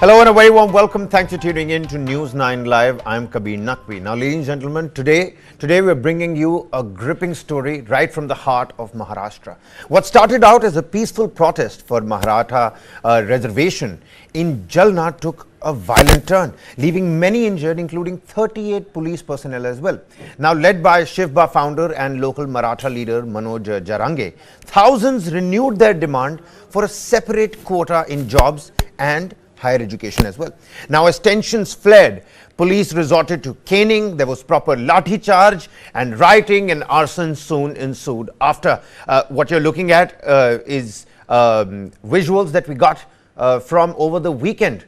Hello and a very warm welcome. Thanks for tuning in to News 9 Live. I'm Kabir Naqvi. Now, ladies and gentlemen, today we're bringing you a gripping story right from the heart of Maharashtra. What started out as a peaceful protest for Maratha reservation in Jalna took a violent turn, leaving many injured, including 38 police personnel as well. Now, led by Shivba founder and local Maratha leader Manoj Jarange, thousands renewed their demand for a separate quota in jobs and higher education as well. Now, as tensions flared, police resorted to caning. There was proper Lathicharge, and rioting and arson soon ensued. After what you're looking at is visuals that we got from over the weekend.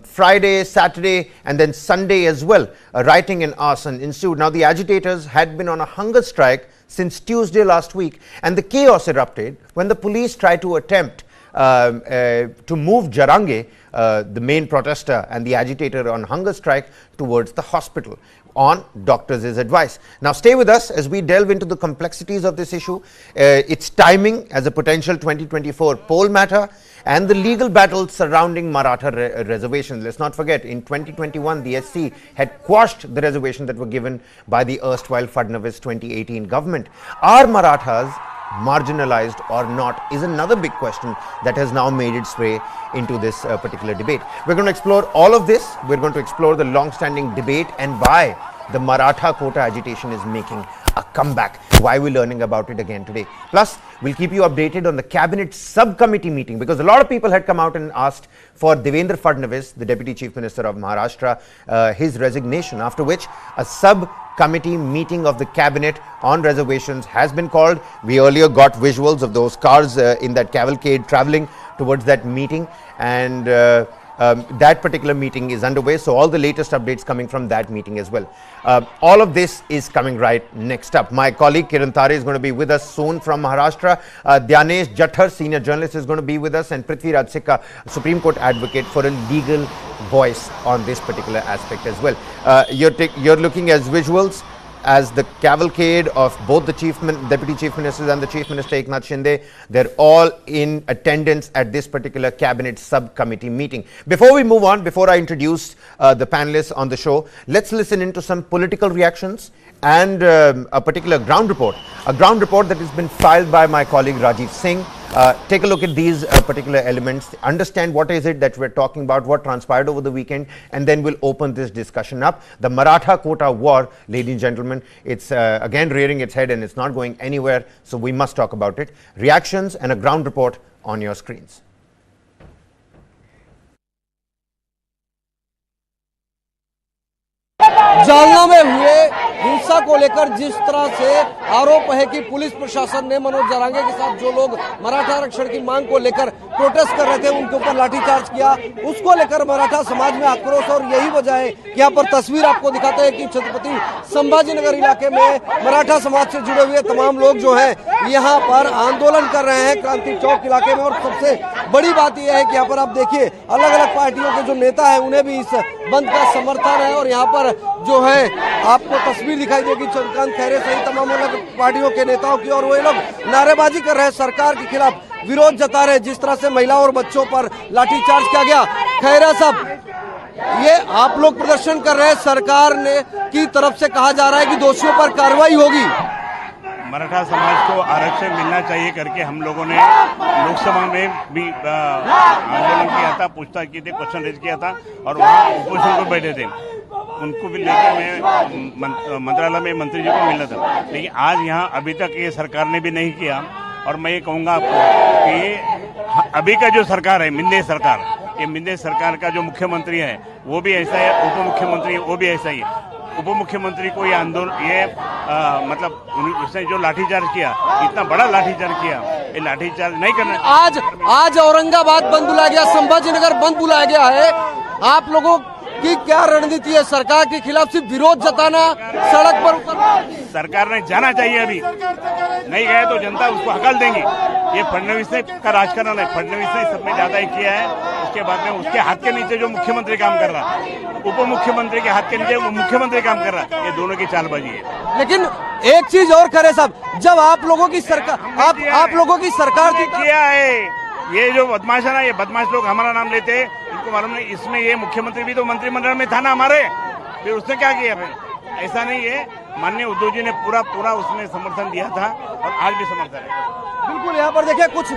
Friday, Saturday, and then Sunday as well. Rioting and arson ensued. Now, the agitators had been on a hunger strike since Tuesday last week, and the chaos erupted when the police tried to attempt to move Jarange, the main protester and the agitator on hunger strike, towards the hospital on doctors' advice. Now, stay with us as we delve into the complexities of this issue, its timing as a potential 2024 poll matter, and the legal battle surrounding Maratha reservations. Let's not forget, in 2021, the SC had quashed the reservations that were given by the erstwhile Fadnavis 2018 government. Are Marathas marginalized or not is another big question that has now made its way into this particular debate. We're going to explore all of this. We're going to explore the long-standing debate and why the Maratha Quota agitation is making a comeback. Why we're learning about it again today. Plus, we'll keep you updated on the Cabinet Sub-Committee meeting, because a lot of people had come out and asked for Devendra Fadnavis, the Deputy Chief Minister of Maharashtra, his resignation, after which a sub-committee meeting of the Cabinet on reservations has been called. We earlier got visuals of those cars in that cavalcade traveling towards that meeting, and that particular meeting is underway, so all the latest updates coming from that meeting as well. All of this is coming right next up. My colleague Kiran Tare is going to be with us soon from Maharashtra. Dhyanesh Jathar, senior journalist, is going to be with us, and Prithviraj Sikka, Supreme Court advocate, for a legal voice on this particular aspect as well. You're looking as visuals as the cavalcade of both the Deputy Chief Ministers and the Chief Minister Eknath Shinde. They're all in attendance at this particular Cabinet Sub-Committee meeting. Before we move on, before I introduce the panelists on the show, let's listen into some political reactions and a particular ground report. A ground report that has been filed by my colleague Rajiv Singh. Take a look at these particular elements, understand what is it that we're talking about, what transpired over the weekend, and then we'll open this discussion up. The Maratha Quota war, ladies and gentlemen, it's again rearing its head and it's not going anywhere, so we must talk about it. Reactions and a ground report on your screens. Jalna में हुए हिंसा को लेकर जिस तरह से आरोप है कि पुलिस प्रशासन ने मनोज जरांगे के साथ जो लोग मराठा आरक्षण की मांग को लेकर प्रोटेस्ट कर रहे थे उनके ऊपर लाठीचार्ज किया, उसको लेकर मराठा समाज में आक्रोश। और यही वजह है कि यहाँ पर तस्वीर आपको दिखाते हैं कि छत्रपति संभाजीनगर इलाके में मराठा समाज से जुड़े हुए तमाम लोग जो हैं यहाँ पर आंदोलन कर रहे हैं क्रांति चौक इलाके में। और सबसे बड़ी बात यह है कि यहाँ पर आप देखिए अलग अलग पार्टियों के जो नेता है उन्हें भी इस बंद का समर्थन है। और यहाँ पर जो है आपको तस्वीर दिखाई देगी चंद्रकांत खैरे सहित तमाम अलग पार्टियों के नेताओं की, और वे लोग नारेबाजी कर रहे हैं, सरकार के खिलाफ विरोध जता रहे हैं। जिस तरह से महिला और बच्चों पर लाठीचार्ज किया गया, खैरा साहब ये आप लोग प्रदर्शन कर रहे हैं, सरकार ने की तरफ से कहा जा रहा है कि दोषियों पर कार्रवाई होगी। मराठा समाज को आरक्षण मिलना चाहिए करके हम लोगों ने लोकसभा में भी आंदोलन किया था, पूछताछ की थी, क्वेश्चन रेज किया था, और वहाँ ओपोजिशन को बैठे थे, उनको भी लेकर मैं मंत्रालय में मंत्री जी को मिलना था। लेकिन आज यहाँ अभी तक ये सरकार ने भी नहीं किया। और मैं ये कहूँगा आपको कि अभी का जो सरकार है मिंदेश सरकार, ये मिंदेश सरकार का जो मुख्यमंत्री है वो भी ऐसा है, उप मुख्यमंत्री वो भी ऐसा ही है। उप मुख्यमंत्री को ये आंदोलन मतलब उसने जो लाठीचार्ज किया, इतना बड़ा लाठीचार्ज किया, ये लाठीचार्ज नहीं करना। आज औरंगाबाद बंद बुलाया गया, संभाजीनगर बंद बुलाया गया है। आप लोगों की क्या रणनीति है? सरकार के खिलाफ सिर्फ विरोध जताना, सड़क पर उतरना? सरकार ने जाना चाहिए, अभी नहीं गए तो जनता उसको हकल देंगी। ये फडणवीस ने का राजकारण है, फडणवीस ने सब में ज्यादा ही किया है। उसके बाद में उसके हाथ के नीचे जो मुख्यमंत्री काम कर रहा, उप मुख्यमंत्री के हाथ के नीचे वो मुख्यमंत्री काम कर रहा, ये दोनों की चालबाजी है। लेकिन एक चीज और करे साहब, जब आप लोगों की सरकार, आप लोगों की सरकार किया है, ये जो बदमाश है ना, ये बदमाश लोग हमारा नाम लेते हैं, आपको मालूम नहीं, इसमें ये मुख्यमंत्री भी तो मंत्रिमंडल में था ना हमारे, फिर उसने क्या किया? फिर ऐसा नहीं है, माननीय उद्धव जी ने पूरा उसमें समर्थन दिया था और आज भी समर्थन है। बिल्कुल, यहाँ पर देखिए कुछ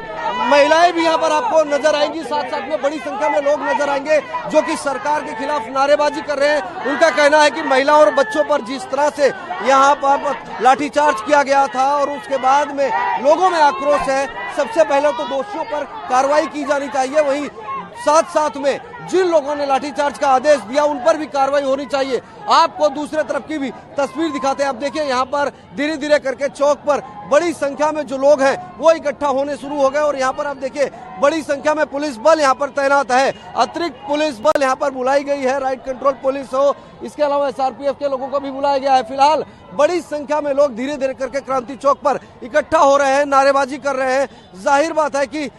महिलाएं भी यहाँ पर आपको नजर आएंगी, साथ साथ में बड़ी संख्या में लोग नजर आएंगे जो कि सरकार के खिलाफ नारेबाजी कर रहे हैं। उनका कहना है कि महिलाओं और बच्चों पर जिस तरह से यहाँ पर लाठीचार्ज किया गया था और उसके बाद में लोगों में आक्रोश है, सबसे पहले तो दोषियों पर कार्रवाई की जानी चाहिए, वहीं साथ साथ में जिन लोगों ने लाठीचार्ज का आदेश दिया उन पर भी कार्रवाई होनी चाहिए। आपको दूसरे तरफ की भी तस्वीर दिखाते हैं। आप देखिए यहाँ पर धीरे धीरे करके चौक पर बड़ी संख्या में जो लोग हैं वो इकट्ठा होने शुरू हो गए और यहाँ पर आप देखिए बड़ी संख्या में पुलिस बल यहाँ पर तैनात है, अतिरिक्त पुलिस बल यहाँ पर बुलाई गई है, राइट कंट्रोल पुलिस हो, इसके अलावा SRPF के लोगों को भी बुलाया गया है। फिलहाल बड़ी संख्या में लोग धीरे धीरे करके क्रांति चौक पर इकट्ठा हो रहे हैं, नारेबाजी कर रहे हैं। जाहिर बात है कि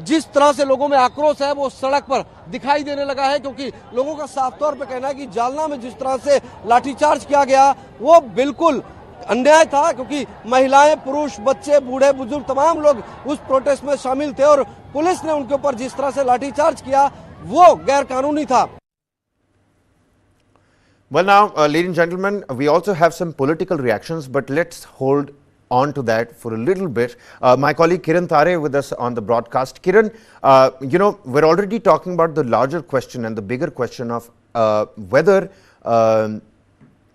जिस तरह से लोगों में आक्रोश है वो सड़क पर दिखाई देने लगा है, क्योंकि लोगों का साफ तौर पे कहना है कि जालना में जिस तरह से लाठीचार्ज किया गया वो बिल्कुल अन्याय था, क्योंकि महिलाएं, पुरुष, बच्चे, बूढ़े, बुजुर्ग तमाम लोग उस प्रोटेस्ट में शामिल थे और पुलिस ने उनके ऊपर जिस तरह से लाठीचार्ज किया वो गैर कानूनी था। Well, now, ladies and gentlemen, we also have some political reactions, but let's hold on to that for a little bit. My colleague Kiran Tare with us on the broadcast. Kiran, you know, we're already talking about the larger question and the bigger question of whether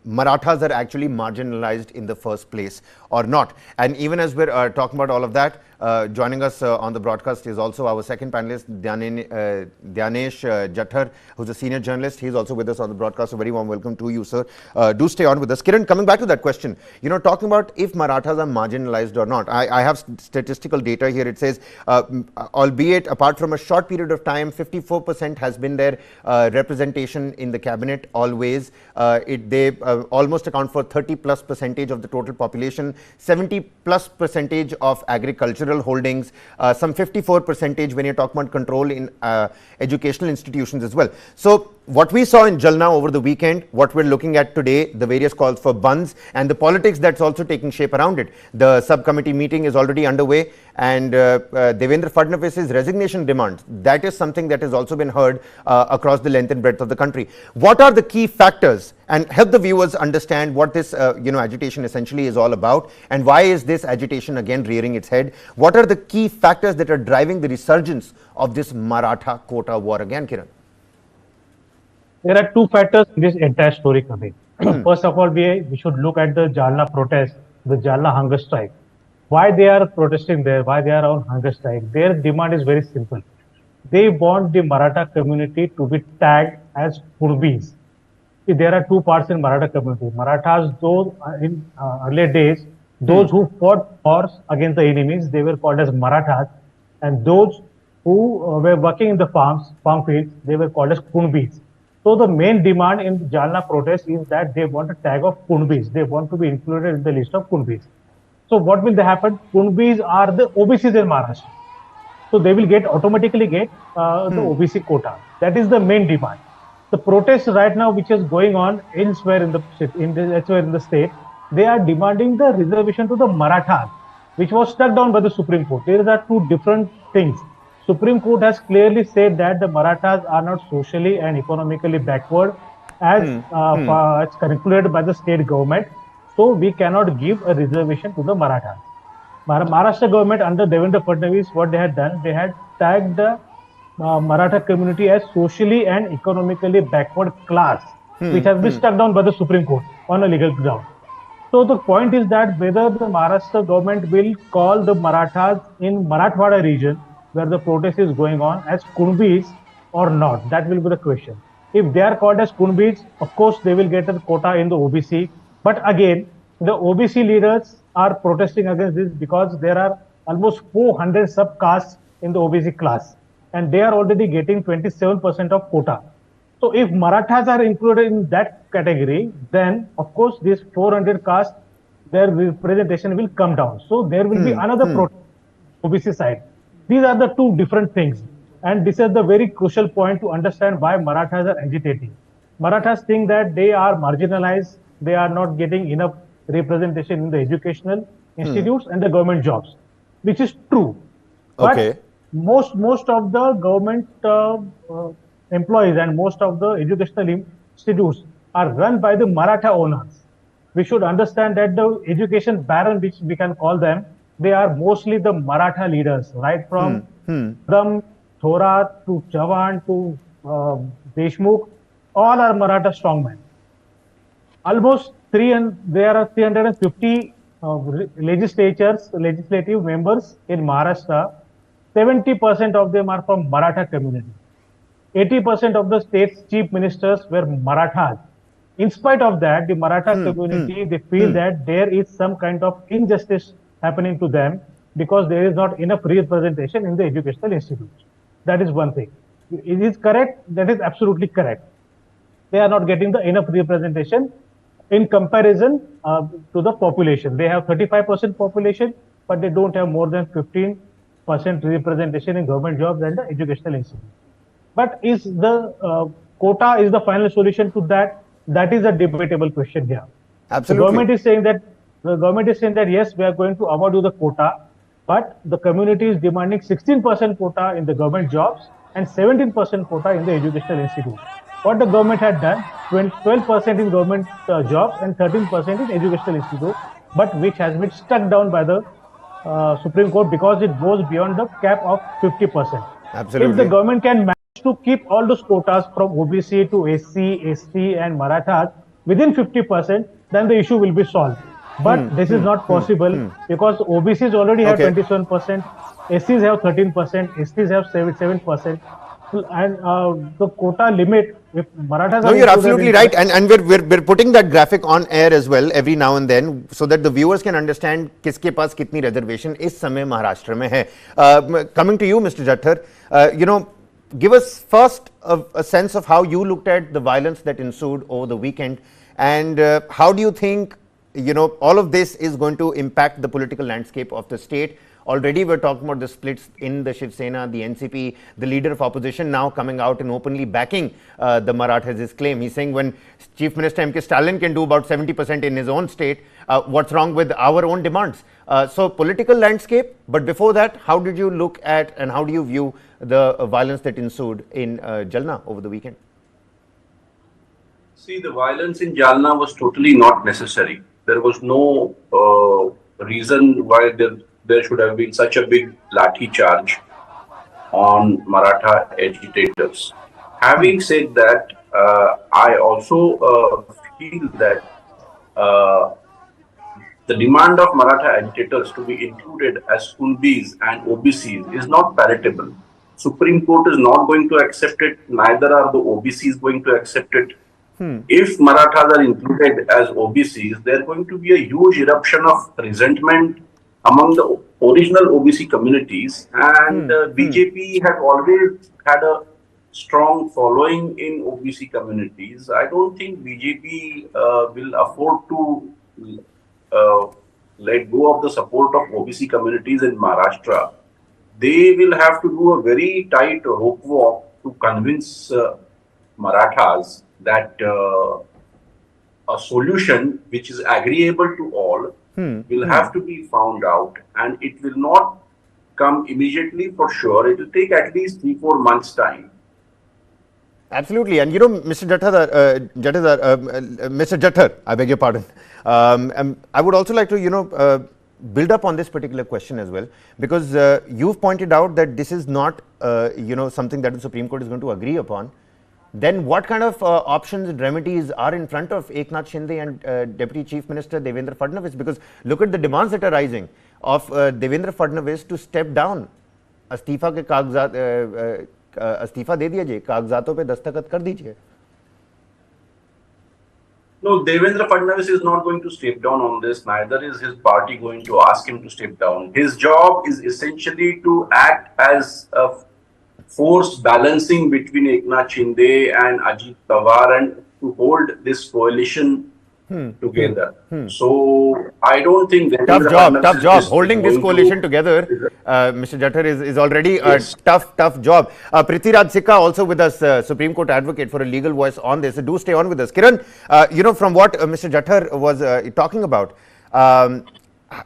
Marathas are actually marginalized in the first place or not. And even as we're talking about all of that, joining us on the broadcast is also our second panelist, Dhyanesh Jathar, who's a senior journalist. He's also with us on the broadcast. A very warm welcome to you, sir. Do stay on with us. Kiran, coming back to that question, you know, talking about if Marathas are marginalized or not. I have statistical data here. It says, albeit apart from a short period of time, 54% has been their representation in the cabinet always. They almost account for 30+% of the total population, 70+% of agricultural holdings, some 54% when you're talking about control in educational institutions as well. So what we saw in Jalna over the weekend, what we're looking at today, the various calls for bunds and the politics that's also taking shape around it. The subcommittee meeting is already underway, and Devendra Fadnavis's resignation demand, that is something that has also been heard across the length and breadth of the country. What are the key factors, and help the viewers understand what this agitation essentially is all about, and why is this agitation again rearing its head? What are the key factors that are driving the resurgence of this Maratha Quota war again, Kiran? There are two factors in this entire story coming. First of all, we should look at the Jalna protest, the Jalna hunger strike. Why they are protesting there, why they are on hunger strike? Their demand is very simple. They want the Maratha community to be tagged as Kurbis. See, there are two parts in Maratha community. Marathas, those in earlier days, those who fought wars against the enemies, they were called as Marathas, and those who were working in the farm fields, they were called as Kurbis. So the main demand in Jalna protest is that they want a tag of Kurbis. They want to be included in the list of Kurbis. So what will happen? Kurbis are the OBCs in Maharashtra. So they will automatically get the OBC quota. That is the main demand. The protest right now, which is going on elsewhere in the state, they are demanding the reservation to the Marathas, which was struck down by the Supreme Court. There are two different things. Supreme Court has clearly said that the Marathas are not socially and economically backward as calculated by the state government. So we cannot give a reservation to the Marathas. Maharashtra government under Devendra Fadnavis, what they had done, they had tagged the Maratha community as socially and economically backward class, which has been struck down by the Supreme Court on a legal ground. So the point is that whether the Maharashtra government will call the Marathas in Marathwada region, where the protest is going on, as Kurbis or not, that will be the question. If they are called as Kurbis, of course they will get a quota in the OBC. But again, the OBC leaders are protesting against this because there are almost 400 subcastes in the OBC class, and they are already getting 27% of quota. So if Marathas are included in that category, then of course these 400 castes, their representation will come down. So there will be another protest OBC side. These are the two different things, and this is the very crucial point to understand why Marathas are agitating. Marathas think that they are marginalized, they are not getting enough representation in the educational institutes and the government jobs, which is true. But most of the government employees and most of the educational institutes are run by the Maratha owners. We should understand that the education baron, which we can call them, they are mostly the Maratha leaders, right from Kadam, Thorat to Chavan to Deshmukh, all are Maratha strongmen. Almost there are 350 legislative members in Maharashtra. 70% of them are from Maratha community. 80% of the state's chief ministers were Marathas. In spite of that, the Maratha community, they feel that there is some kind of injustice happening to them because there is not enough representation in the educational institutes. That is one thing. It is correct. That is absolutely correct. They are not getting the enough representation in comparison to the population. They have 35% population, but they don't have more than 15% representation in government jobs and the educational institutes. But is the quota is the final solution to that? That is a debatable question here. Absolutely. The government is saying that yes, we are going to award you the quota, but the community is demanding 16% quota in the government jobs and 17% quota in the educational institutes. What the government had done, 12% in government jobs and 13% in educational institutes, but which has been struck down by the Supreme Court because it goes beyond the cap of 50%. Absolutely. If the government can manage to keep all those quotas from OBC to SC, ST and Marathas within 50%, then the issue will be solved. But this is not possible because OBCs already have 27%, SCs have 13%, STs have 7%, and the quota limit, if Marathas No, you're absolutely right, and we're putting that graphic on air as well every now and then so that the viewers can understand किसके पास कितनी reservation इस समय महाराष्ट्र में है. Coming to you, Mr. Jathar, give us first a sense of how you looked at the violence that ensued over the weekend, and how do you think all of this is going to impact the political landscape of the state. Already we're talking about the splits in the Shiv Sena, the NCP, the leader of opposition now coming out and openly backing the Marathas' his claim. He's saying when Chief Minister M.K. Stalin can do about 70% in his own state, what's wrong with our own demands? So political landscape, but before that, how did you look at and how do you view the violence that ensued in Jalna over the weekend? See, the violence in Jalna was totally not necessary. There was no reason why there should have been such a big Lathicharge on Maratha agitators. Having said that, I also feel that the demand of Maratha agitators to be included as Kulbis and OBCs is not palatable. Supreme Court is not going to accept it, neither are the OBCs going to accept it. If Marathas are included as OBCs, there is going to be a huge eruption of resentment among the original OBC communities, and BJP has always had a strong following in OBC communities. I don't think BJP will afford to let go of the support of OBC communities in Maharashtra. They will have to do a very tight rope walk to convince Marathas that a solution which is agreeable to all will have to be found out, and it will not come immediately for sure. It will take at least 3-4 months time. Absolutely, and Mr. Mr. Jathar, I beg your pardon. I would also like to build up on this particular question as well, because you've pointed out that this is not something that the Supreme Court is going to agree upon. Then what kind of options and remedies are in front of Eknath Shinde and Deputy Chief Minister Devendra Fadnavis? Because look at the demands that are rising of Devendra Fadnavis to step down. अस्तीफा के कागजात अस्तीफा दे दीजिए, कागजातों पे दस्तखत कर दीजिए. No, Devendra Fadnavis is not going to step down on this. Neither is his party going to ask him to step down. His job is essentially to act as a force balancing between Eknath Shinde and Ajit Pawar and to hold this coalition together. So I don't think that tough job. Holding this coalition together, Mr. Jathar, is already a tough job. Prithviraj Sikka also with us, Supreme Court advocate for a legal voice on this. So do stay on with us. Kiran, from what Mr. Jathar was talking about,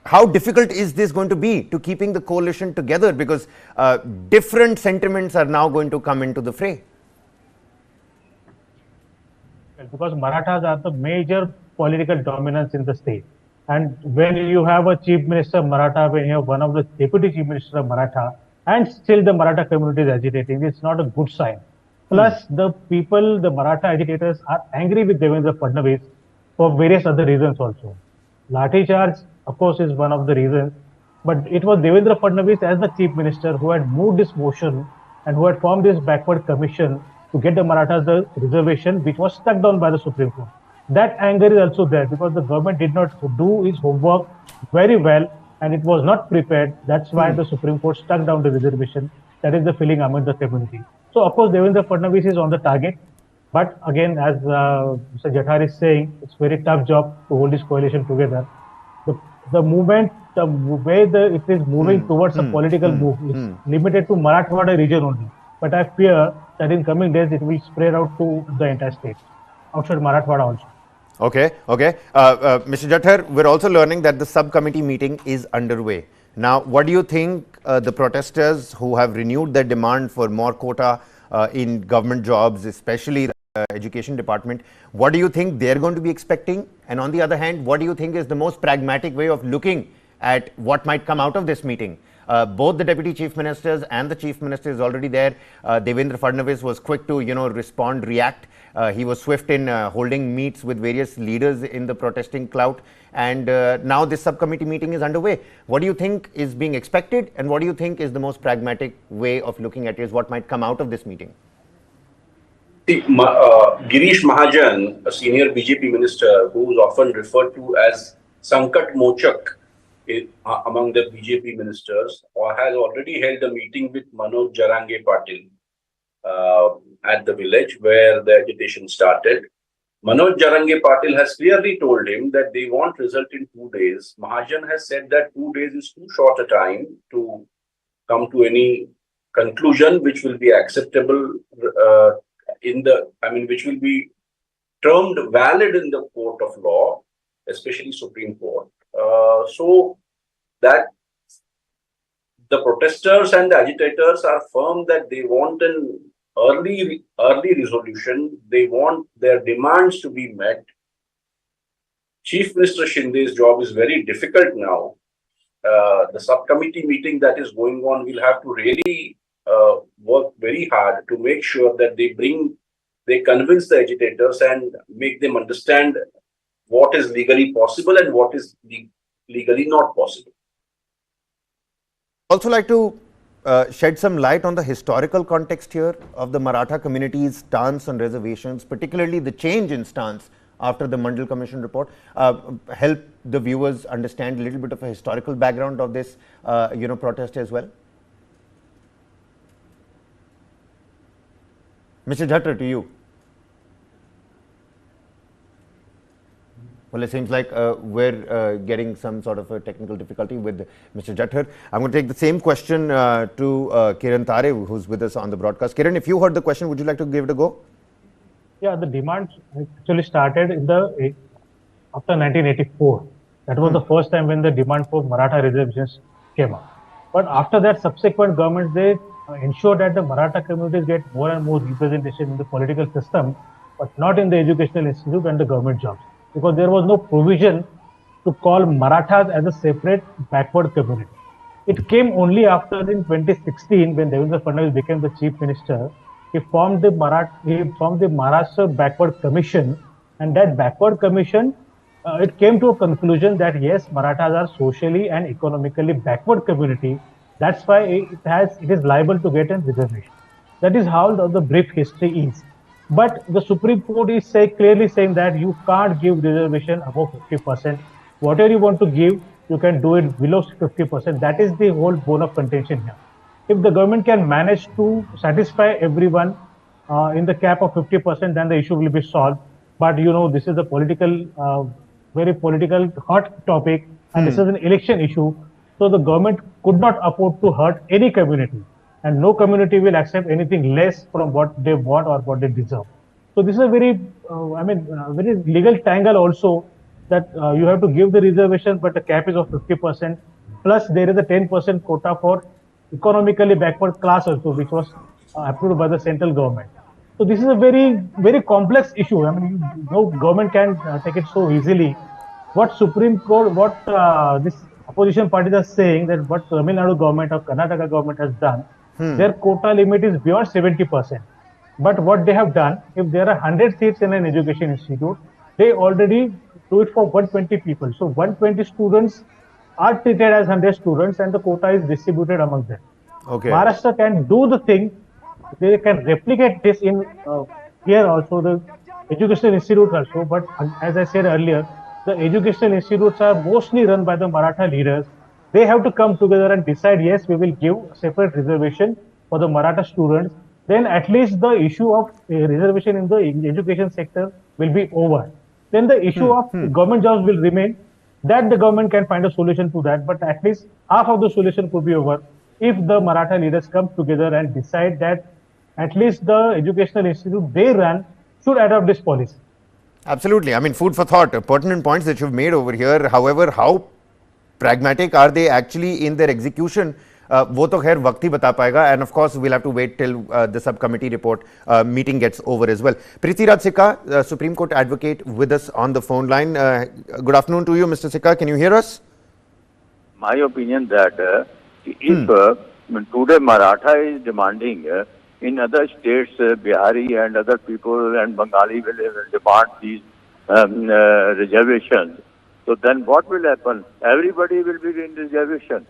how difficult is this going to be to keeping the coalition together, because different sentiments are now going to come into the fray? because Marathas are the major political dominance in the state. And when you have a chief minister of Maratha, when you have one of the deputy chief minister of Maratha, and still the Maratha community is agitating, it's not a good sign. Plus, the people, the Maratha agitators are angry with Devendra Fadnavis for various other reasons also. Lathicharge, of course, is one of the reasons, but it was Devendra Fadnavis as the chief minister who had moved this motion and who had formed this backward commission to get the Marathas the reservation, which was struck down by the Supreme Court. That anger is also there because the government did not do its homework very well and it was not prepared. That's why the Supreme Court struck down the reservation. That is the feeling among the community. So, of course, Devendra Fadnavis is on the target. But again, as Mr. Jathar is saying, it's very tough job to hold this coalition together. The movement, the way it is moving towards a political move is limited to Marathwada region only. But I fear that in coming days it will spread out to the entire state, outside Marathwada also. Okay. Mr. Jathar, we're also learning that the subcommittee meeting is underway. Now, what do you think the protesters who have renewed their demand for more quota in government jobs, especially the education department, what do you think they're going to be expecting? And on the other hand, what do you think is the most pragmatic way of looking at what might come out of this meeting? Both the deputy chief ministers and the chief minister is already there. Devendra Fadnavis was quick to, respond, react. He was swift in holding meets with various leaders in the protesting clout. And now this subcommittee meeting is underway. What do you think is being expected? And what do you think is the most pragmatic way of looking at it, is what might come out of this meeting? See, Girish Mahajan, a senior BJP minister who is often referred to as Sankat Mochak among the BJP ministers, has already held a meeting with Manoj Jarange Patil at the village where the agitation started. Manoj Jarange Patil has clearly told him that they want result in 2 days. Mahajan has said that 2 days is too short a time to come to any conclusion which will be acceptable which will be termed valid in the court of law, especially Supreme Court. So that the protesters and the agitators are firm that they want an early resolution. They want their demands to be met. Chief Minister Shinde's job is very difficult now. The subcommittee meeting that is going on will have to really work very hard to make sure that they convince the agitators and make them understand what is legally possible and what is legally not possible. Also like to shed some light on the historical context here of the Maratha community's stance on reservations, particularly the change in stance after the Mandal Commission report. Help the viewers understand a little bit of a historical background of this protest as well. Mr. Jathar, to you. Well, it seems like we're getting some sort of a technical difficulty with Mr. Jathar. I'm going to take the same question to Kiran Tare, who's with us on the broadcast. Kiran, if you heard the question, would you like to give it a go? Yeah, the demand actually started in after 1984. That was the first time when the demand for Maratha reservations came up. But after that, subsequent governments, they ensure that the Maratha communities get more and more representation in the political system, but not in the educational institute and the government jobs, because there was no provision to call Marathas as a separate backward community. It came only after in 2016 when Devendra Fadnavis became the chief minister. He formed the Maharashtra Backward Commission, and that backward commission it came to a conclusion that yes, Marathas are socially and economically backward community. That's why it is liable to get a reservation. That is how the brief history is. But the Supreme Court is clearly saying that you can't give reservation above 50%. Whatever you want to give, you can do it below 50%. That is the whole bone of contention here. If the government can manage to satisfy everyone in the cap of 50%, then the issue will be solved. But this is a very political hot topic, and this is an election issue. So the government could not afford to hurt any community, and no community will accept anything less from what they want or what they deserve. So this is a very, very legal tangle also, that you have to give the reservation, but the cap is of 50%. Plus there is a 10% quota for economically backward class also, which was approved by the central government. So this is a very complex issue. I mean, no government can take it so easily. What Supreme Court, what this opposition parties are saying that what Tamil Nadu government or Karnataka government has done, their quota limit is beyond 70%. But what they have done, if there are 100 seats in an education institute, they already do it for 120 people. So 120 students are treated as 100 students, and the quota is distributed among them. Okay. Maharashtra can do the thing. They can replicate this in here also, the educational institute also. But as I said earlier, the educational institutes are mostly run by the Maratha leaders. They have to come together and decide, yes, we will give a separate reservation for the Maratha students. Then at least the issue of reservation in the education sector will be over. Then the issue of government jobs will remain. That the government can find a solution to that, but at least half of the solution could be over if the Maratha leaders come together and decide that at least the educational institute they run should adopt this policy. Absolutely. I mean, food for thought, pertinent points that you've made over here. However, how pragmatic are they actually in their execution? वो तो खैर वक्त ही बता पाएगा, and of course we'll have to wait till the subcommittee report meeting gets over as well. Prithviraj Sikka, Supreme Court advocate, with us on the phone line. Good afternoon to you, Mr. Sikka. Can you hear us? My opinion that if today Maratha is demanding in other states, Bihari and other people and Bengali will demand these reservations. So then what will happen? Everybody will be in reservation.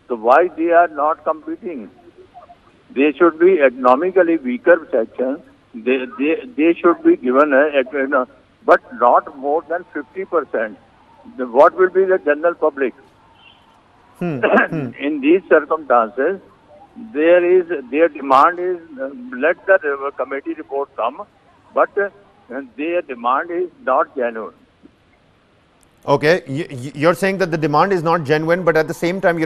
So why they are not competing? They should be economically weaker sections. They should be given but not more than 50%. What will be the general public? In these circumstances, their demand is let the committee report come, but their demand is not genuine. Okay, you're saying that the demand is not genuine, but at the same time,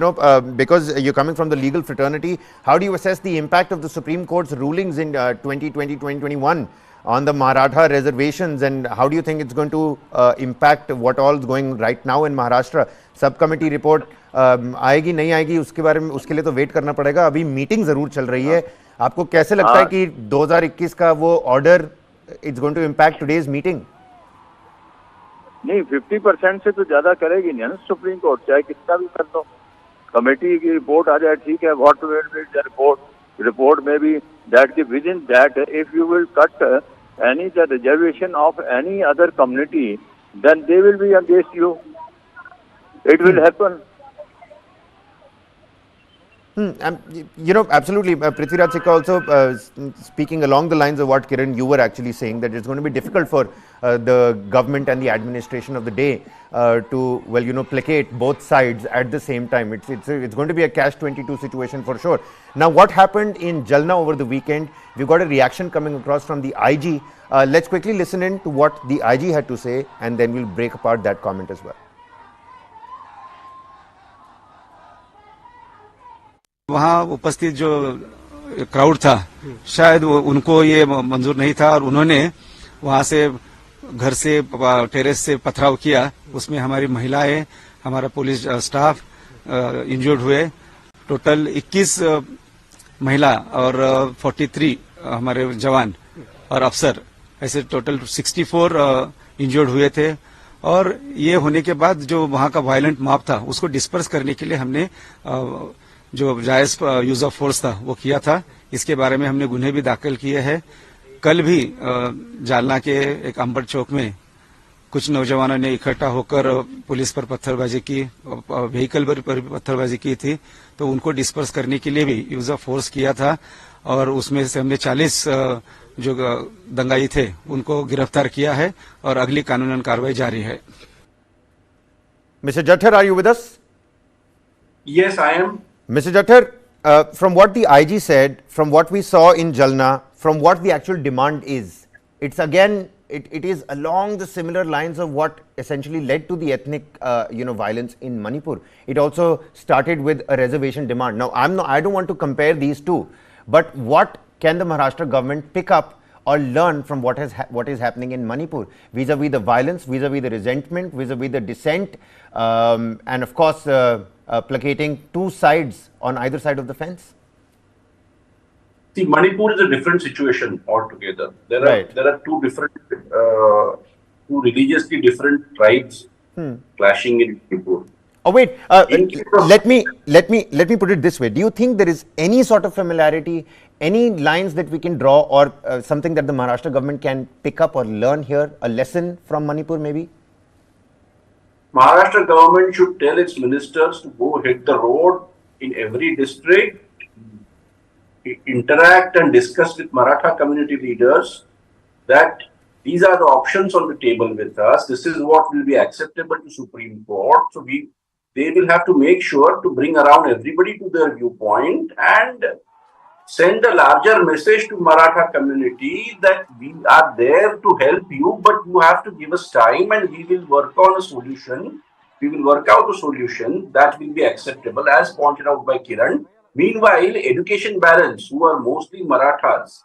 because you're coming from the legal fraternity, how do you assess the impact of the Supreme Court's rulings in 2020, 2021 on the Maratha reservations, and how do you think it's going to impact what all is going right now in Maharashtra? Subcommittee report आएगी नहीं आएगी उसके बारे में, उसके लिए तो wait करना पड़ेगा. अभी मीटिंग जरूर चल रही है. आपको कैसे लगता है कि 2021 का वो order it's going to impact today's meeting? नहीं, 50% से तो ज्यादा करेगी नहीं ना सुप्रीम कोर्ट, चाहे कितना भी कर दो. कमेटी की रिपोर्ट आ जाए, ठीक है, what will be the report में भी that with in that if you will cut any the reservation of any other community then they will be against you. It will happen. Absolutely. Prithviraj Sikka also speaking along the lines of what Kiran, you were actually saying, that it's going to be difficult for the government and the administration of the day to, placate both sides at the same time. It's going to be a catch-22 situation for sure. Now, what happened in Jalna over the weekend? We've got a reaction coming across from the IG. Let's quickly listen in to what the IG had to say, and then we'll break apart that comment as well. वहाँ उपस्थित जो crowd था, शायद उनको ये मंजूर नहीं था और उन्होंने वहाँ से घर से टेरेस से पथराव किया. उसमें हमारी महिलाएं, हमारा पुलिस स्टाफ इंजर्ड हुए. टोटल 21 महिला और 43 हमारे जवान और अफसर, ऐसे टोटल 64 इंजर्ड हुए थे. और ये होने के बाद जो वहाँ का वायलेंट मॉब था उसको डिस्पर्स करने के लिए हमने जो जायज यूज ऑफ फोर्स था वो किया था. इसके बारे में हमने गुन्हे भी दाखिल किए हैं. कल भी जालना के एक अंबड़ चौक में कुछ नौजवानों ने इकट्ठा होकर पुलिस पर पत्थरबाजी की, व्हीकल पर पत्थरबाजी की थी, तो उनको डिस्पर्स करने के लिए भी यूज ऑफ फोर्स किया था. और उसमें से हमने 40 जो दंगाई थे उनको गिरफ्तार किया है और अगली कानूनन कार्रवाई जारी है. Mr. Jathar, are you with us? Yes, I am. Mr. Jathar, from what the IG said, from what we saw in Jalna, from what the actual demand is, it's again, it is along the similar lines of what essentially led to the ethnic, violence in Manipur. It also started with a reservation demand. Now, I don't want to compare these two, but what can the Maharashtra government pick up or learn from what is happening in Manipur, vis-a-vis the violence, vis-a-vis the resentment, vis-a-vis the dissent, and of course, placating two sides on either side of the fence? See, Manipur is a different situation altogether. Right. There are two different, two religiously different tribes clashing in Manipur. Oh wait, In case of let me put it this way. Do you think there is any sort of familiarity, any lines that we can draw, or something that the Maharashtra government can pick up or learn here, a lesson from Manipur maybe? Maharashtra government should tell its ministers to go hit the road in every district, interact and discuss with Maratha community leaders that these are the options on the table with us. This is what will be acceptable to Supreme Court. So they will have to make sure to bring around everybody to their viewpoint and send a larger message to Maratha community that we are there to help you, but you have to give us time and we will work on a solution. We will work out a solution that will be acceptable, as pointed out by Kiran. Meanwhile, education barons, who are mostly Marathas,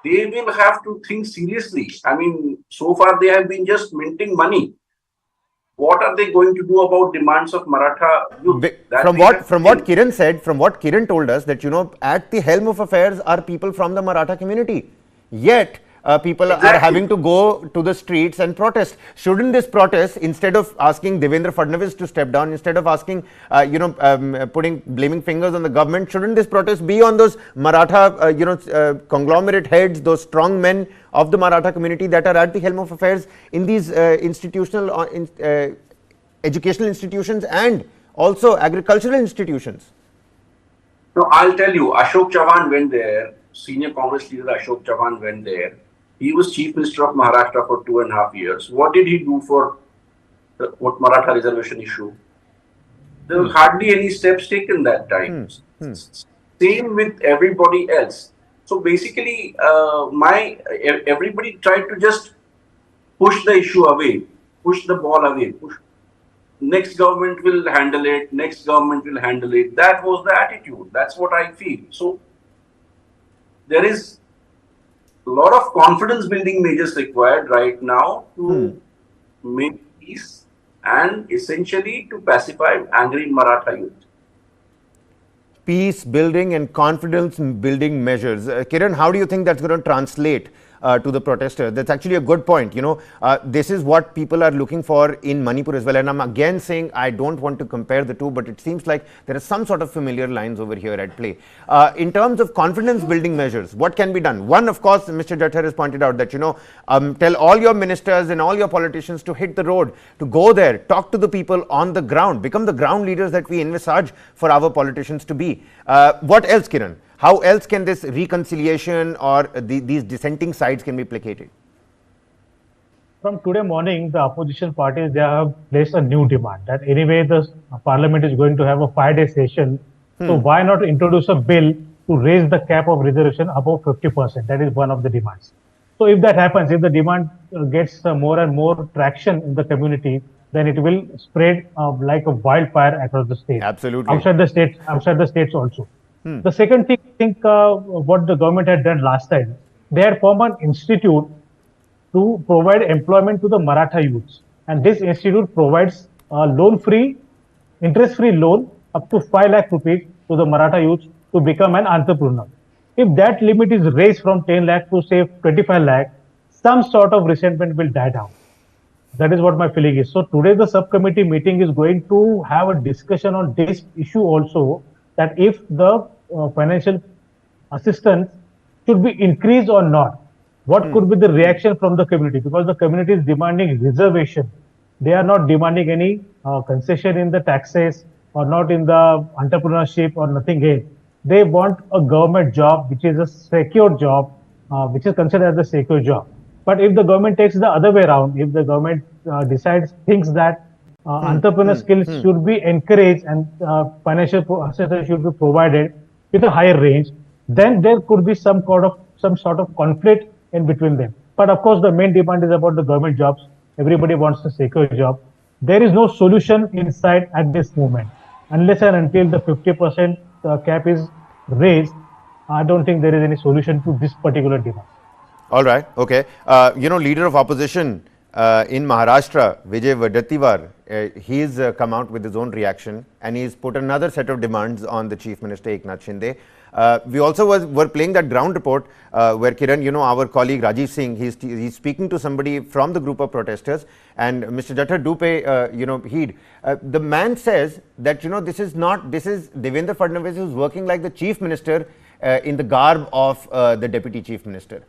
they will have to think seriously. I mean, so far they have been just minting money. What are they going to do about demands of Maratha youth? From what Kiran said, from what Kiran told us, that at the helm of affairs are people from the Maratha community. Yet people are having to go to the streets and protest. Shouldn't this protest, instead of asking Devendra Fadnavis to step down, instead of asking, blaming fingers on the government, shouldn't this protest be on those Maratha, conglomerate heads, those strong men of the Maratha community that are at the helm of affairs in these educational institutions and also agricultural institutions? No, I'll tell you, Ashok Chavan went there, senior Congress leader Ashok Chavan went there. He was Chief Minister of Maharashtra for 2.5 years. What did he do for the Maratha reservation issue? There was hardly any steps taken that time. Same with everybody else. So basically, everybody tried to just push the issue away, push the ball away, next government will handle it, next government will handle it. That was the attitude. That's what I feel. So there is a lot of confidence building measures required right now to make peace and essentially to pacify angry Maratha youth. Peace building and confidence building measures. Kiran, how do you think that's going to translate to the protesters? That's actually a good point. This is what people are looking for in Manipur as well. And I'm again saying I don't want to compare the two, but it seems like there are some sort of familiar lines over here at play. In terms of confidence building measures, what can be done? One, of course, Mr. Jathar has pointed out that, tell all your ministers and all your politicians to hit the road, to go there, talk to the people on the ground, become the ground leaders that we envisage for our politicians to be. What else, Kiran? How else can this reconciliation or these dissenting sides can be placated? From today morning, the opposition parties, they have placed a new demand that anyway the parliament is going to have a 5-day session. So why not introduce a bill to raise the cap of reservation above 50%? That is one of the demands. So if that happens, if the demand gets more and more traction in the community, then it will spread like a wildfire across the state. Absolutely. Outside the states also. The second thing, I think what the government had done last time, they had formed an institute to provide employment to the Maratha youths. And this institute provides loan-free, interest-free loan up to 5 lakh rupees to the Maratha youths to become an entrepreneur. If that limit is raised from 10 lakh to say 25 lakh, some sort of resentment will die down. That is what my feeling is. So today the subcommittee meeting is going to have a discussion on this issue also, that if the financial assistance should be increased or not. What could be the reaction from the community? Because the community is demanding reservation. They are not demanding any concession in the taxes or not in the entrepreneurship or nothing else. They want a government job which is a secure job, which is considered as a secure job. But if the government takes the other way around, if the government thinks that entrepreneur skills should be encouraged and financial assistance should be provided with a higher range, then there could be some sort of conflict in between them. But of course, the main demand is about the government jobs. Everybody wants a secure job. There is no solution in sight at this moment. Unless and until the 50% cap is raised, I don't think there is any solution to this particular demand. All right. Okay. Leader of opposition, in Maharashtra, Vijay Wadatiwar, he's come out with his own reaction and he's put another set of demands on the Chief Minister Eknath Shinde. We also were playing that ground report where Kiran, you know, our colleague Rajiv Singh, he's speaking to somebody from the group of protesters, and Mr. Jathar, do pay heed. The man says that, you know, this is Devendra Fadnavis who's working like the Chief Minister in the garb of the Deputy Chief Minister.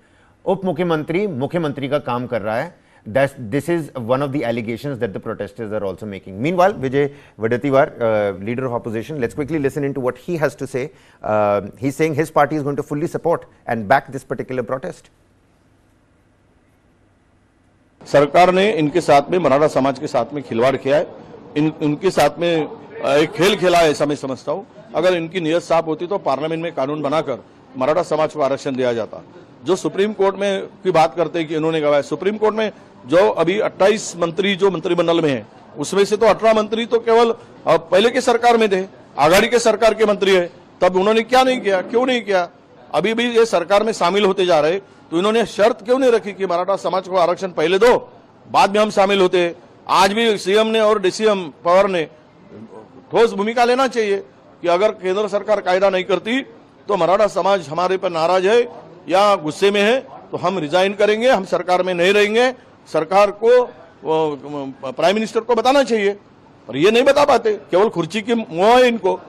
Up Mukhyamantri, Mukhyamantri ka kaam kar raha hai. This is one of the allegations that the protesters are also making. Meanwhile, Vijay Wadatiwar, leader of opposition, let's quickly listen into what he has to say. He's saying his party is going to fully support and back this particular protest. सरकार ने इनके साथ में मराठा समाज के साथ में खिलवाड़ किया है, इनके साथ में एक खेल खेला है, ऐसा मैं समझता हूं। अगर इनकी नीयत साफ होती तो पार्लियामेंट में कानून बनाकर मराठा समाज को आरक्षण दिया जाता। जो सुप्रीम कोर्ट में की बात करते हैं कि इन्होंने कहा है, सुप्रीम कोर्ट में जो अभी 28 मंत्री जो मंत्रिमंडल में है, उसमें से तो 18 मंत्री तो केवल पहले के सरकार में थे, आघाड़ी के सरकार के मंत्री है, तब उन्होंने क्या नहीं किया, क्यों नहीं किया? अभी भी ये सरकार में शामिल होते जा रहे, तो इन्होंने शर्त क्यों नहीं रखी कि मराठा समाज को आरक्षण पहले दो, बाद में हम शामिल होते। आज भी सीएम ने और डीसीएम पवार ने ठोस भूमिका लेना चाहिए कि अगर केंद्र सरकार कायदा नहीं करती तो मराठा समाज हमारे पर नाराज है या गुस्से में है तो हम रिजाइन करेंगे, हम सरकार में नहीं रहेंगे। सरकार को प्राइम मिनिस्टर को बताना चाहिए, और ये नहीं बता पाते, केवल खुर्ची की मोह है इनको,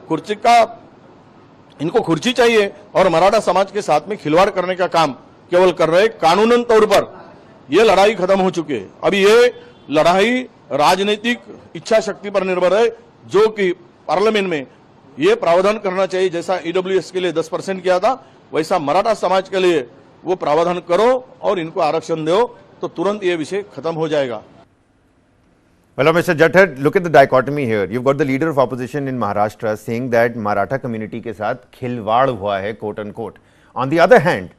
इनको खुर्ची चाहिए और मराठा समाज के साथ में खिलवाड़ करने का काम केवल कर रहे। कानूनन तौर पर ये लड़ाई खत्म हो चुकी है, अभी ये लड़ाई राजनीतिक इच्छा शक्ति पर निर्भर है, जो कि पार्लियामेंट में ये प्रावधान करना चाहिए। जैसा ईडब्ल्यूएस के लिए 10% किया था, वैसा मराठा समाज के लिए वो प्रावधान करो और इनको आरक्षण दो, तो तुरंत ये विषय खत्म हो जाएगा। Well, Mr. Jathar, look at the dichotomy here. You've got the leader of opposition in Maharashtra saying that Maratha community के साथ खिलवाड़ हुआ है, quote unquote. On the other hand,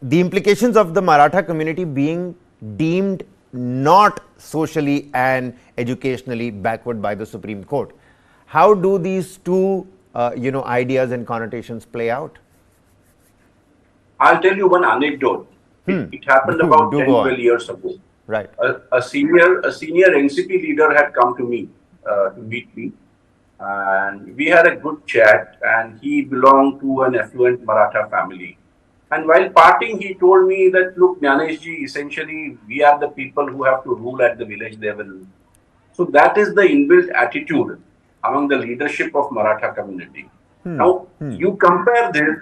the implications of the Maratha community being deemed not socially and educationally backward by the Supreme Court. How do these two, ideas and connotations play out? I'll tell you one anecdote. It happened about 10, 12 years ago. Right. A senior NCP leader had come to me to meet me, and we had a good chat. And he belonged to an affluent Maratha family. And while parting, he told me that, look, Gyaneshji, essentially we are the people who have to rule at the village level. So that is the inbuilt attitude among the leadership of Maratha community. Now, you compare this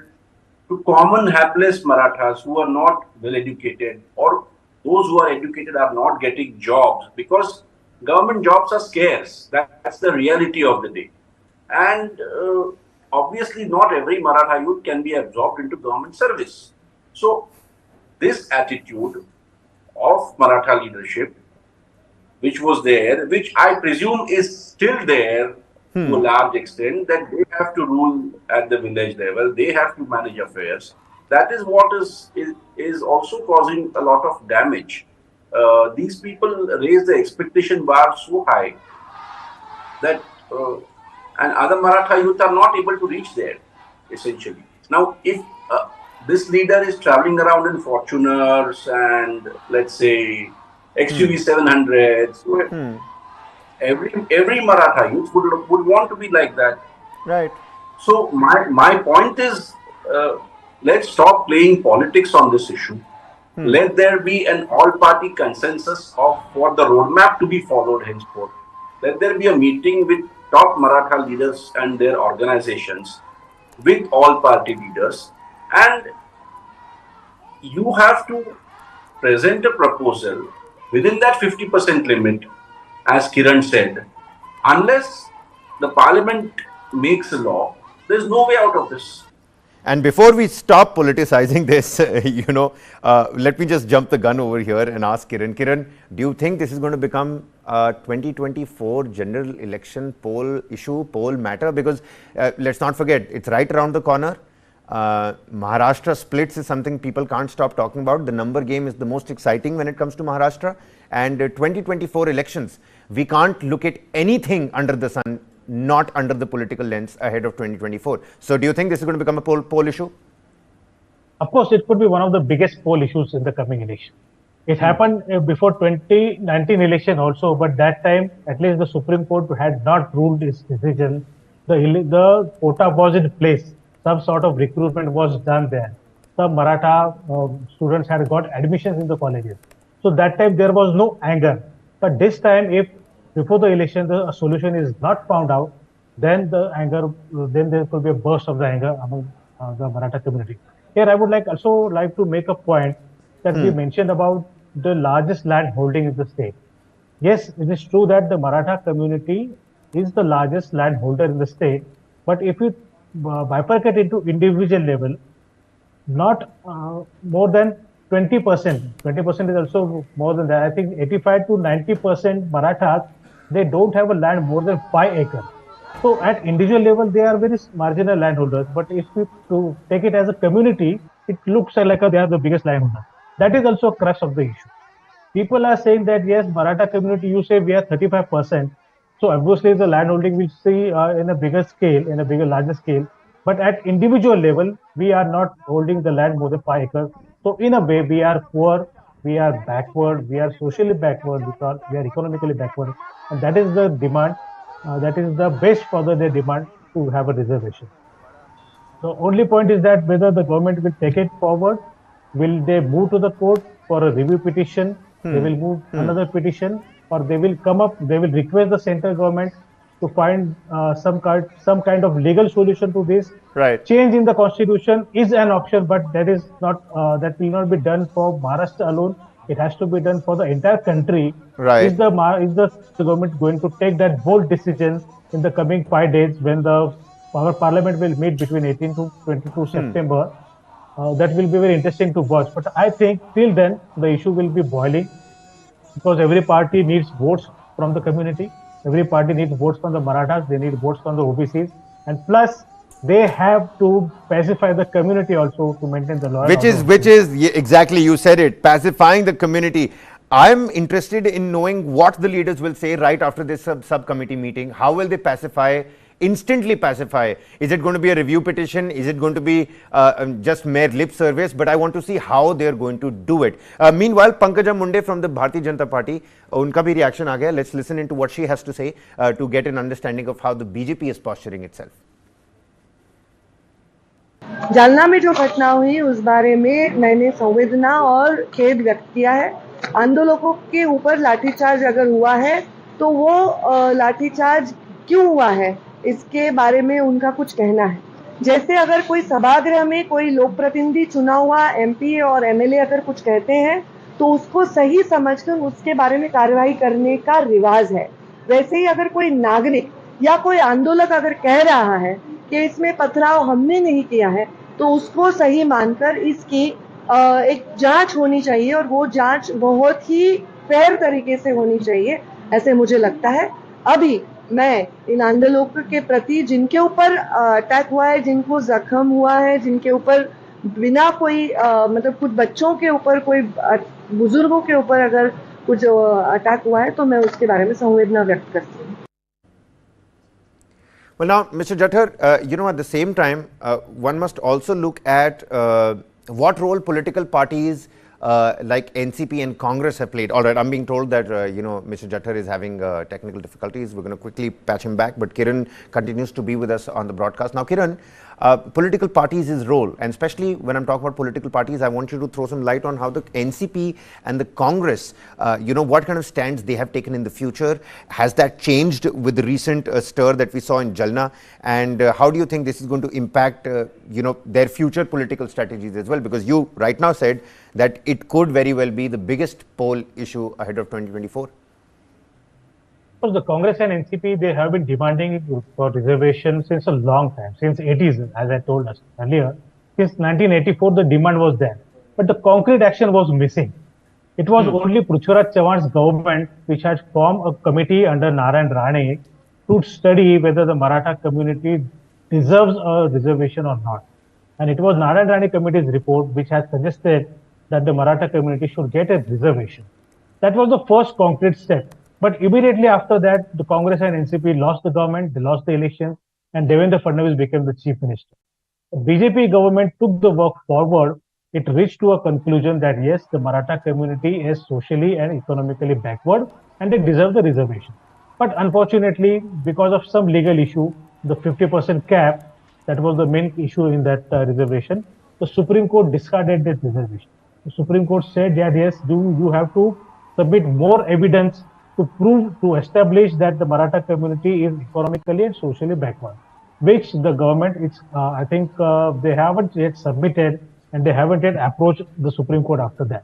to common hapless Marathas who are not well educated, or those who are educated are not getting jobs because government jobs are scarce. That's the reality of the day. And obviously not every Maratha youth can be absorbed into government service. So this attitude of Maratha leadership, which was there, which I presume is still there to a large extent, that they have to rule at the village level, they have to manage affairs. That is what is also causing a lot of damage. These people raise the expectation bar so high that and other Maratha youth are not able to reach there, essentially. Now, if this leader is traveling around in Fortuners and, let's say, XUV 700s, every Maratha youth would want to be like that. Right. So my point is, let's stop playing politics on this issue. Let there be an all-party consensus for the roadmap to be followed henceforth. Let there be a meeting with top Maratha leaders and their organizations, with all-party leaders, and you have to present a proposal within that 50% limit, as Kiran said. Unless the parliament makes a law, there's no way out of this. And before we stop politicizing this, let me just jump the gun over here and ask Kiran. Kiran, do you think this is going to become a 2024 general election poll matter? Because let's not forget, it's right around the corner. Maharashtra splits is something people can't stop talking about. The number game is the most exciting when it comes to Maharashtra. And 2024 elections, we can't look at anything under the sun not under the political lens ahead of 2024. So do you think this is going to become a poll issue? Of course, it could be one of the biggest poll issues in the coming election. It happened before 2019 election also, but that time at least the Supreme Court had not ruled its decision. The quota was in place. Some sort of recruitment was done there. Some Maratha students had got admissions in the colleges. So that time there was no anger. But this time, if before the election the solution is not found out, then the anger, then there could be a burst of the anger among the Maratha community. Here, I would like to make a point that we mentioned about the largest land holding in the state. Yes, it is true that the Maratha community is the largest landholder in the state, but if you bifurcate into individual level, not more than 20%. 20% is also more than that. I think 85 to 90% Marathas, they don't have a land more than 5 acres. So at individual level, they are very marginal landholders. But if we to take it as a community, it looks like they are the biggest landholder. That is also a crux of the issue. People are saying that yes, Maratha community, you say we are 35%. So obviously the landholding will see in a bigger scale, in a bigger, larger scale. But at individual level, we are not holding the land more than 5 acres. So in a way, we are poor, we are backward, we are socially backward because we are economically backward. And that is the demand, that is the base for the demand to have a reservation. The only point is that whether the government will take it forward, will they move to the court for a review petition, they will move another petition, or they will come up, they will request the central government to find some kind of legal solution to this. Right. Change in the constitution is an option, but that is not that will not be done for Maharashtra alone. It has to be done for the entire country. Right. Is the government going to take that bold decision in the coming 5 days when our parliament will meet between 18 to 22 September? That will be very interesting to watch. But I think till then the issue will be boiling because every party needs votes from the community. Every party needs votes from the Marathas. They need votes from the OBCs, and plus they have to pacify the community also to maintain the law. Which is exactly, you said it, pacifying the community. I'm interested in knowing what the leaders will say right after this subcommittee meeting. How will they instantly pacify? Is it going to be a review petition? Is it going to be just mere lip service? But I want to see how they are going to do it. Meanwhile, Pankaja Munde from the Bharatiya Janata Party, unka bhi reaction aa gaya. Let's listen into what she has to say to get an understanding of how the BJP is posturing itself. Jalna में जो घटना हुई उस बारे में मैंने संवेदना और खेद व्यक्त किया है। आंदोलकों के ऊपर लाठीचार्ज अगर हुआ है तो वो लाठीचार्ज क्यों हुआ है इसके बारे में उनका कुछ कहना है। जैसे अगर कोई सभागृह में कोई लोक प्रतिनिधि चुना हुआ एमपी और एमएलए अगर कुछ कहते हैं तो उसको सही समझकर उसके बारे में कार्यवाही करने का रिवाज है। वैसे ही अगर कोई नागरिक या कोई आंदोलक अगर कह रहा है कि इसमें पथराव हमने नहीं किया है तो उसको सही मानकर इसकी एक जांच होनी चाहिए और वो जांच बहुत ही फेयर तरीके से होनी चाहिए, ऐसे मुझे लगता है। अभी मैं इन आंदोलकों के प्रति जिनके ऊपर अटैक हुआ है, जिनको जख्म हुआ है, जिनके ऊपर बिना कोई मतलब कुछ बच्चों के ऊपर, कोई बुजुर्गों के ऊपर अगर कुछ अटैक हुआ है तो मैं उसके बारे में संवेदना व्यक्त करती हूँ। Well, now, Mr. Jathar, at the same time, one must also look at what role political parties like NCP and Congress have played. All right, I'm being told that, Mr. Jathar is having technical difficulties. We're going to quickly patch him back, but Kiran continues to be with us on the broadcast. Now, Kiran, political parties' role, and especially when I'm talking about political parties, I want you to throw some light on how the NCP and the Congress, what kind of stands they have taken in the future. Has that changed with the recent stir that we saw in Jalna? And how do you think this is going to impact, their future political strategies as well? Because you right now said that it could very well be the biggest poll issue ahead of 2024. The Congress and NCP, they have been demanding for reservation since a long time, since 80s, as I told us earlier. Since 1984, the demand was there, but the concrete action was missing. It was only Prithviraj Chauhan's government which had formed a committee under Narayan Rane to study whether the Maratha community deserves a reservation or not. And it was Narayan Rane committee's report which had suggested that the Maratha community should get a reservation. That was the first concrete step. But immediately after that, the Congress and NCP lost the government, they lost the election, and Devendra Fadnavis became the chief minister. The BJP government took the work forward it reached to a conclusion that yes, the Maratha community is socially and economically backward and they deserve the reservation. But unfortunately, because of some legal issue, the 50% cap, that was the main issue in that reservation, the Supreme Court discarded that reservation. The Supreme Court said that yes, you have to submit more evidence to prove, to establish that the Maratha community is economically and socially backward, which the government, I think they haven't yet submitted and they haven't yet approached the Supreme Court after that.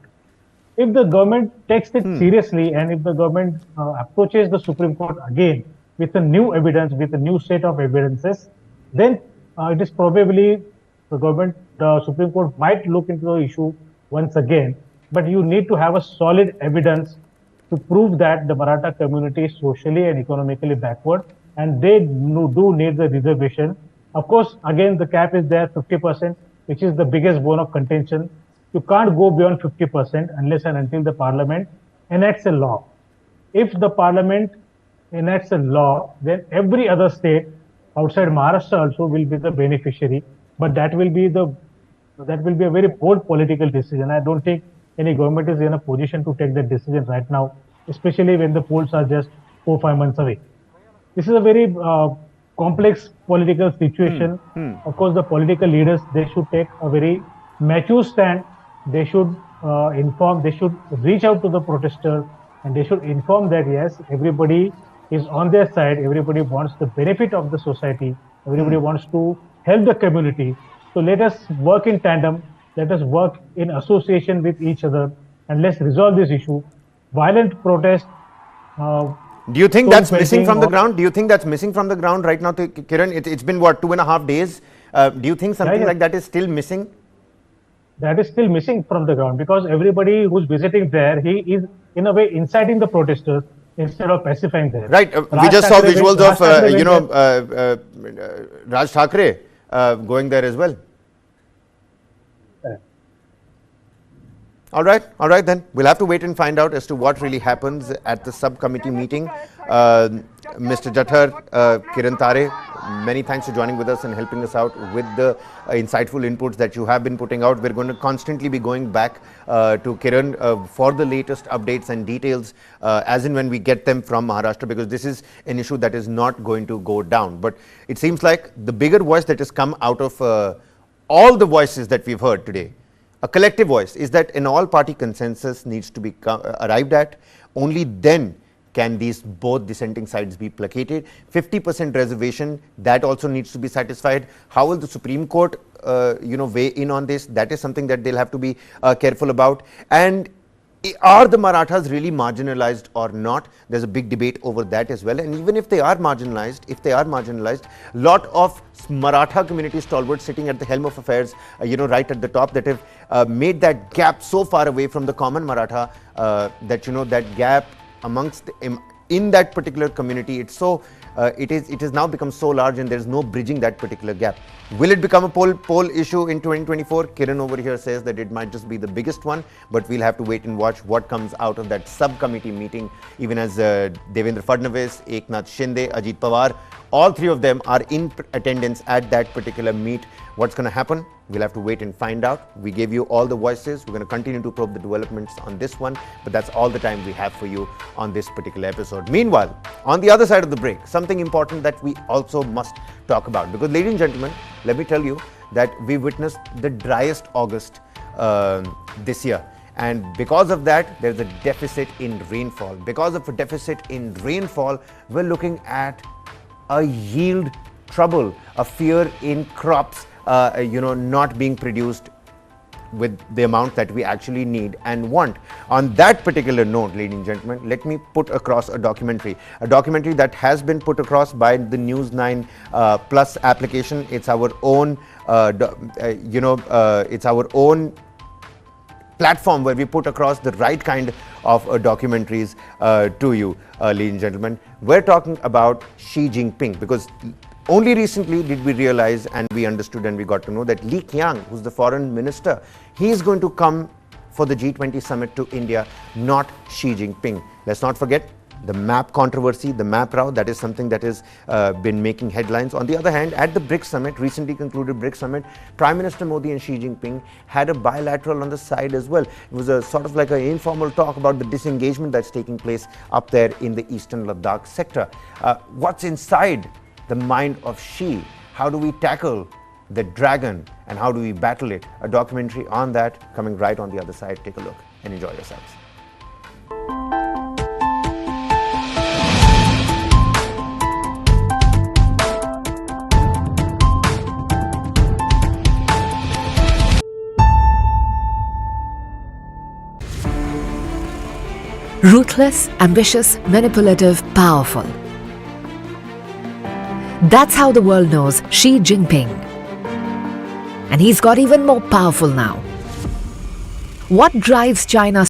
If the government takes it seriously and if the government approaches the Supreme Court again with a new evidence, with a new set of evidences, then it is probably the Supreme Court might look into the issue once again. But you need to have a solid evidence to prove that the Maratha community is socially and economically backward and they do need the reservation. Of course, again, the cap is there, 50%, which is the biggest bone of contention. You can't go beyond 50% unless and until the parliament enacts a law. If the parliament enacts a law, then every other state outside Maharashtra also will be the beneficiary. But that will be a very bold political decision. I don't think any government is in a position to take that decision right now, especially when the polls are just 4-5 months away. This is a very complex political situation. Of course, the political leaders, they should take a very mature stand. They should they should reach out to the protesters and they should inform that yes, everybody is on their side, everybody wants the benefit of the society, everybody wants to help the community. So let us work in tandem, let us work in association with each other and let's resolve this issue. Violent protest. Do you think that's missing from the ground? Do you think that's missing from the ground right now, Kiran? It's been what, 2.5 days? Do you think something like that is still missing? That is still missing from the ground because everybody who's visiting there, he is in a way inciting the protesters instead of pacifying them. Right. We just saw visuals of, Raj Thackeray going there as well. All right then. We'll have to wait and find out as to what really happens at the subcommittee meeting. Mr. Jathar, Kiran Tare, many thanks for joining with us and helping us out with the insightful inputs that you have been putting out. We're going to constantly be going back to Kiran for the latest updates and details as and when we get them from Maharashtra, because this is an issue that is not going to go down. But it seems like the bigger voice that has come out of all the voices that we've heard today, a collective voice, is that an all-party consensus needs to be arrived at. Only then can these both dissenting sides be placated. 50% reservation, that also needs to be satisfied. How will the Supreme Court, weigh in on this? That is something that they'll have to be careful about. And are the Marathas really marginalized or not? There's a big debate over that as well. And even if they are marginalized, lot of Maratha community stalwarts sitting at the helm of affairs, right at the top, that have made that gap so far away from the common Maratha that that gap amongst in that particular community, it's so it has now become so large and there's no bridging that particular gap. Will it become a poll issue in 2024? Kiran over here says that it might just be the biggest one, but we'll have to wait and watch what comes out of that subcommittee meeting. Even as Devendra Fadnavis, Eknath Shinde, Ajit Pawar, all three of them are in attendance at that particular meet. What's going to happen? We'll have to wait and find out. We gave you all the voices. We're going to continue to probe the developments on this one, but that's all the time we have for you on this particular episode. Meanwhile, on the other side of the break, something important that we also must talk about, because ladies and gentlemen, let me tell you that we witnessed the driest August this year. And because of that, there's a deficit in rainfall. Because of a deficit in rainfall, we're looking at a yield trouble, a fear in crops, not being produced with the amount that we actually need and want. On that particular note, ladies and gentlemen, let me put across a documentary that has been put across by the News 9 Plus application. It's our own, it's our own platform where we put across the right kind of documentaries to you, ladies and gentlemen. We're talking about Xi Jinping, because only recently did we realize and we understood and we got to know that Li Qiang, who's the foreign minister, he is going to come for the G20 summit to India, not Xi Jinping. Let's not forget, the map controversy, the map row, that is something that has been making headlines. On the other hand, at the BRICS summit, recently concluded BRICS summit, Prime Minister Modi and Xi Jinping had a bilateral on the side as well. It was a sort of like an informal talk about the disengagement that's taking place up there in the eastern Ladakh sector. What's inside the mind of Xi? How do we tackle the dragon and how do we battle it? A documentary on that coming right on the other side. Take a look and enjoy yourselves. Ruthless, ambitious, manipulative, powerful. That's how the world knows Xi Jinping. And he's got even more powerful now. What drives China's